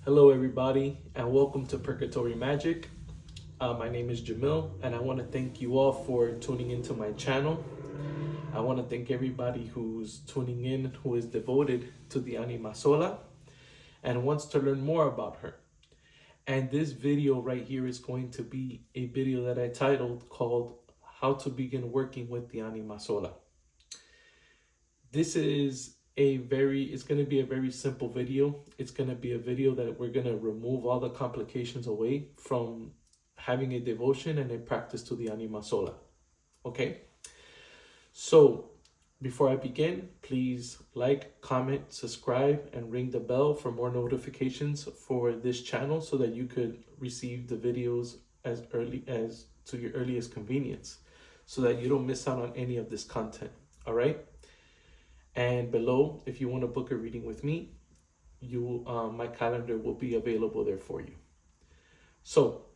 Hello, everybody, and welcome to Purgatory Magic. My name is Jamil, and I want to thank you all for tuning into my channel. I want to thank everybody who's tuning in, who is devoted to the Anima Sola and wants to learn more about her. And this video right here is going to be a video that I titled called How to Begin Working with the Anima Sola. This is it's going to be a very simple video. It's going to be a video that we're going to remove all the complications away from having a devotion and a practice to the Anima Sola. Okay? So, before I begin, please like, comment, subscribe, and ring the bell for more notifications for this channel so that you could receive the videos as early as to your earliest convenience so that you don't miss out on any of this content. All right? And below, if you want to book a reading with me, my calendar will be available there for you. So,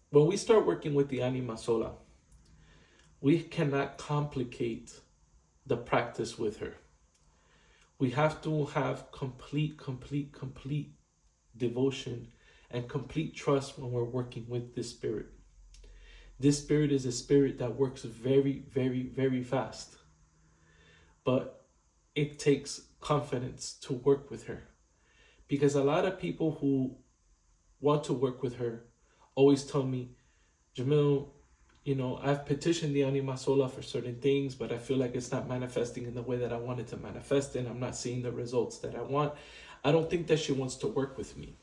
when we start working with the Anima Sola, we cannot complicate the practice with her. We have to have complete devotion and complete trust when we're working with this spirit. This spirit is a spirit that works very fast. But it takes confidence to work with her, because a lot of people who want to work with her always tell me, Jamil, I've petitioned the Anima Sola for certain things, but I feel like it's not manifesting in the way that I want it to manifest, and I'm not seeing the results that I want. I don't think that she wants to work with me.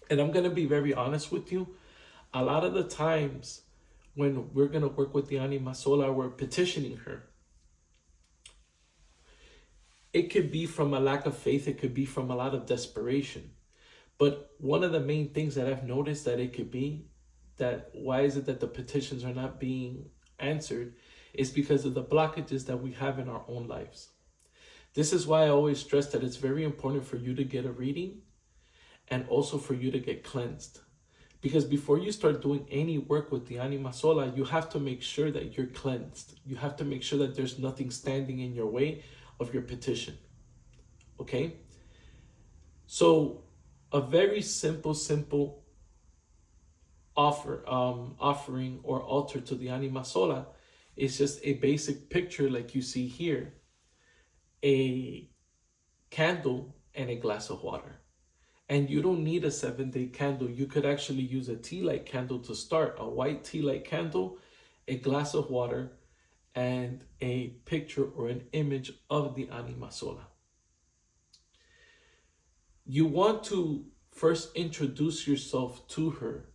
And I'm going to be very honest with you. A lot of the times when we're going to work with the Anima Sola, we're petitioning her. It could be from a lack of faith. It could be from a lot of desperation. But one of the main things that I've noticed that it could be, that why is it that the petitions are not being answered, is because of the blockages that we have in our own lives. This is why I always stress that it's very important for you to get a reading and also for you to get cleansed. Because before you start doing any work with the Anima Sola, you have to make sure that you're cleansed. You have to make sure that there's nothing standing in your way of your petition. Okay? So a very simple offering or altar to the Anima Sola is just a basic picture like you see here, a candle and a glass of water. And you don't need a 7-day candle. You could actually use a tea light candle to start, a white tea light candle, a glass of water, and a picture or an image of the Anima Sola. You want to first introduce yourself to her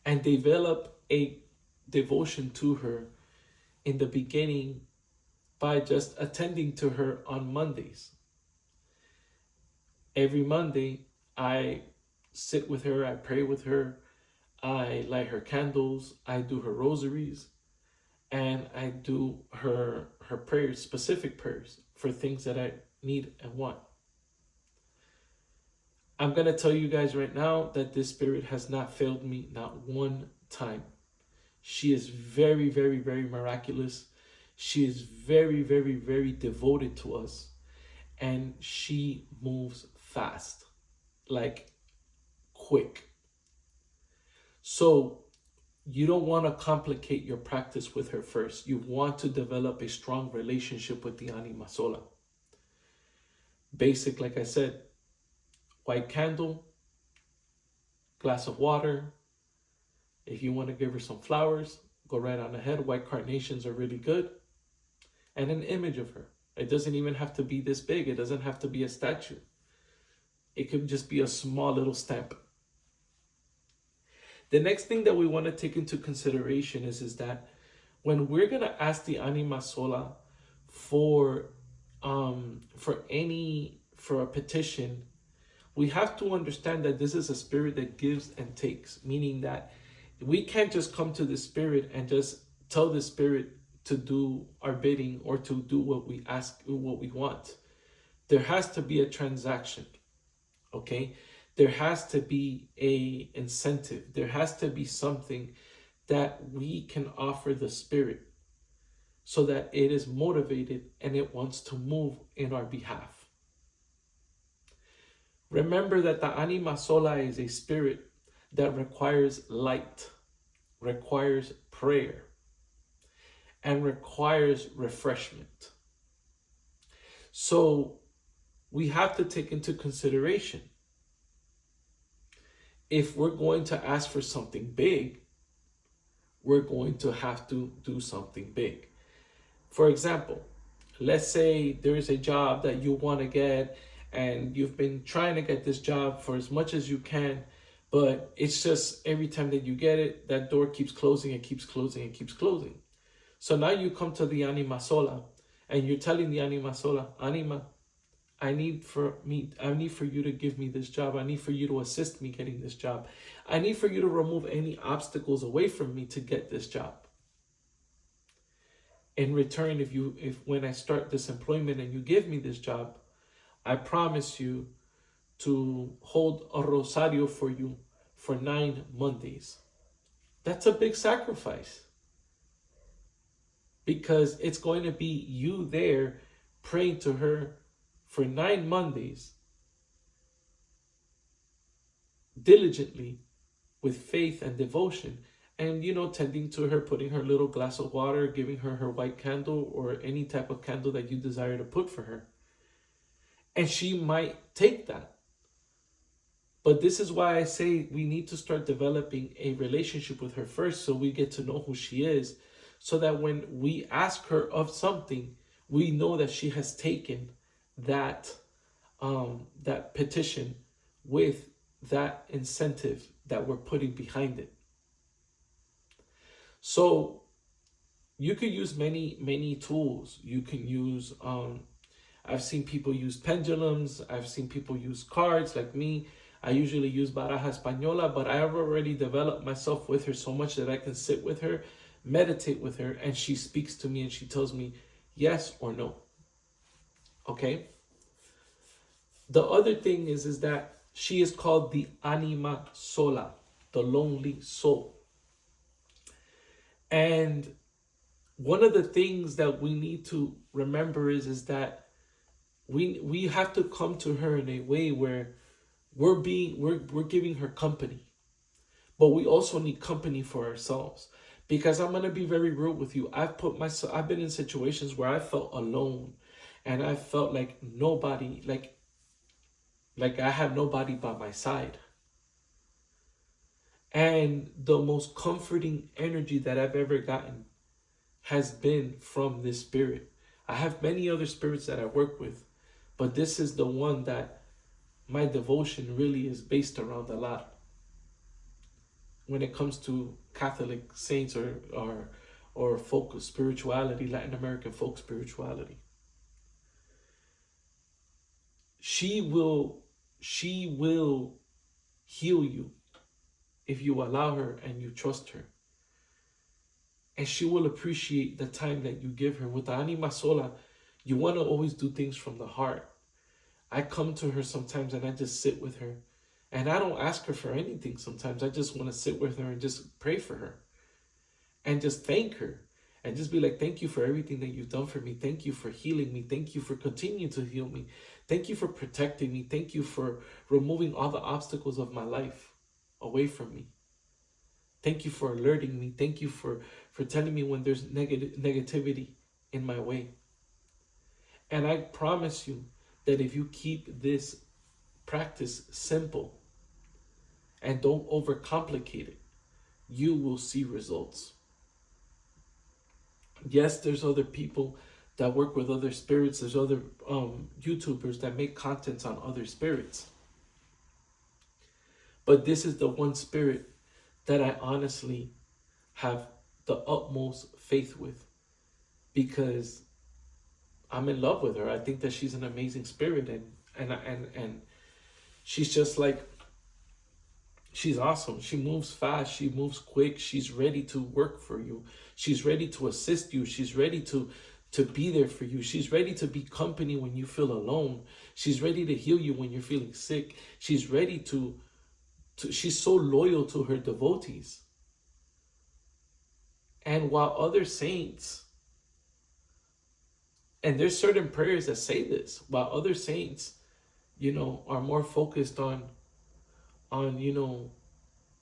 and develop a devotion to her in the beginning by just attending to her on Mondays. Every Monday, I sit with her, I pray with her, I light her candles, I do her rosaries, and I do her prayers, specific prayers for things that I need and want. I'm going to tell you guys right now that this spirit has not failed me, not one time. She is very miraculous. She is very devoted to us. And she moves fast, like quick. So you don't want to complicate your practice with her first. You want to develop a strong relationship with the Anima Sola. Basic, like I said, white candle, glass of water. If you want to give her some flowers, go right on ahead. White carnations are really good. And an image of her. It doesn't even have to be this big. It doesn't have to be a statue. It could just be a small little stamp. The next thing that we want to take into consideration is that when we're going to ask the Anima Sola for a petition, we have to understand that this is a spirit that gives and takes, meaning that we can't just come to the spirit and just tell the spirit to do our bidding or to do what we ask, what we want. There has to be a transaction, okay? There has to be a incentive. There has to be something that we can offer the spirit so that it is motivated and it wants to move in our behalf. Remember that the Anima Sola is a spirit that requires light, requires prayer, and requires refreshment. So we have to take into consideration, if we're going to ask for something big, we're going to have to do something big. For example, let's say there's a job that you want to get and you've been trying to get this job for as much as you can, but it's just every time that you get it, that door keeps closing and keeps closing and keeps closing. So now you come to the Anima Sola and you're telling the Anima Sola, Anima, I need for you to give me this job. I need for you to assist me getting this job. I need for you to remove any obstacles away from me to get this job. In return, if when I start this employment and you give me this job, I promise you to hold a rosario for you for 9 Mondays. That's a big sacrifice, because it's going to be you there praying to her for 9 Mondays diligently with faith and devotion, and tending to her, putting her little glass of water, giving her her white candle or any type of candle that you desire to put for her. And she might take that. But this is why I say we need to start developing a relationship with her first, so we get to know who she is, so that when we ask her of something, we know that she has taken that that petition with that incentive that we're putting behind it. So you could use many tools. You can use I've seen people use pendulums. I've seen people use cards. Like me, I usually use Baraja Española, but I have already developed myself with her so much that I can sit with her, meditate with her, and she speaks to me and she tells me yes or no. Okay? The other thing is that she is called the Anima Sola, the lonely soul. And one of the things that we need to remember is that we have to come to her in a way where we're giving her company, but we also need company for ourselves. Because I'm gonna be very real with you. I've been in situations where I felt alone, and I felt like nobody, like I had nobody by my side. And the most comforting energy that I've ever gotten has been from this spirit. I have many other spirits that I work with, but this is the one that my devotion really is based around a lot when it comes to Catholic saints or folk spirituality, Latin American folk spirituality. She will heal you if you allow her and you trust her. And she will appreciate the time that you give her. With the Anima Sola, you want to always do things from the heart. I come to her sometimes and I just sit with her. And I don't ask her for anything sometimes. I just want to sit with her and just pray for her. And just thank her. And just be like, thank you for everything that you've done for me. Thank you for healing me. Thank you for continuing to heal me. Thank you for protecting me. Thank you for removing all the obstacles of my life away from me. Thank you for alerting me. Thank you for telling me when there's negativity in my way. And I promise you that if you keep this practice simple and don't overcomplicate it, you will see results. Yes, there's other people that work with other spirits. There's other YouTubers that make content on other spirits. But this is the one spirit that I honestly have the utmost faith with, because I'm in love with her. I think that she's an amazing spirit, and she's just like, she's awesome. She moves fast. She moves quick. She's ready to work for you. She's ready to assist you. She's ready to be there for you. She's ready to be company when you feel alone. She's ready to heal you when you're feeling sick. She's ready to she's so loyal to her devotees. And while other saints, and there's certain prayers that say this, while other saints, are more focused on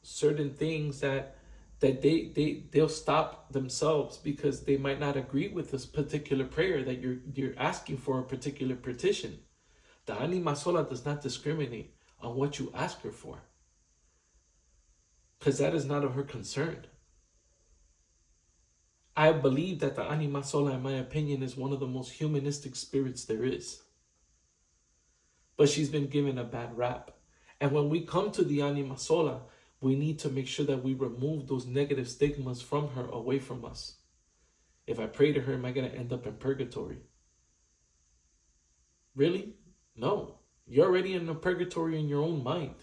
certain things that they'll stop themselves because they might not agree with this particular prayer that you're asking for a particular petition. The Anima Sola does not discriminate on what you ask her for, because that is not of her concern. I believe that the Anima Sola, in my opinion, is one of the most humanistic spirits there is. But she's been given a bad rap. And when we come to the Anima Sola, we need to make sure that we remove those negative stigmas from her, away from us. If I pray to her, am I going to end up in purgatory? Really? No. You're already in a purgatory in your own mind.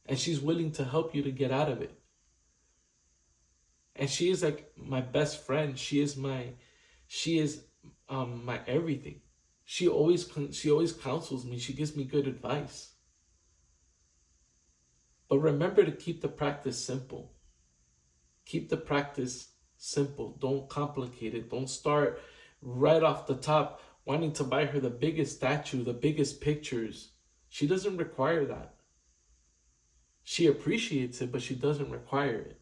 And she's willing to help you to get out of it. And she is like my best friend. She is my everything. She always counsels me. She gives me good advice. But remember to keep the practice simple. Keep the practice simple. Don't complicate it. Don't start right off the top wanting to buy her the biggest statue, the biggest pictures. She doesn't require that. She appreciates it, but she doesn't require it.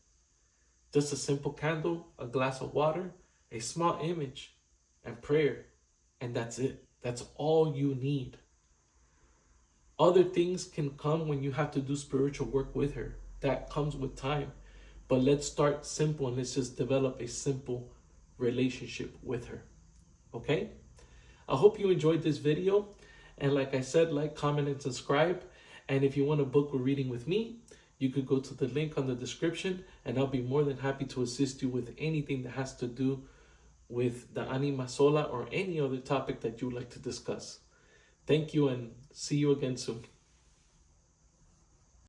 Just a simple candle, a glass of water, a small image, and prayer. And that's it. That's all you need. Other things can come when you have to do spiritual work with her. That comes with time. But let's start simple and let's just develop a simple relationship with her. Okay? I hope you enjoyed this video. And like I said, like, comment, and subscribe. And if you want to book a reading with me, you could go to the link on the description, and I'll be more than happy to assist you with anything that has to do with the Anima Sola or any other topic that you'd like to discuss. Thank you, and see you again soon.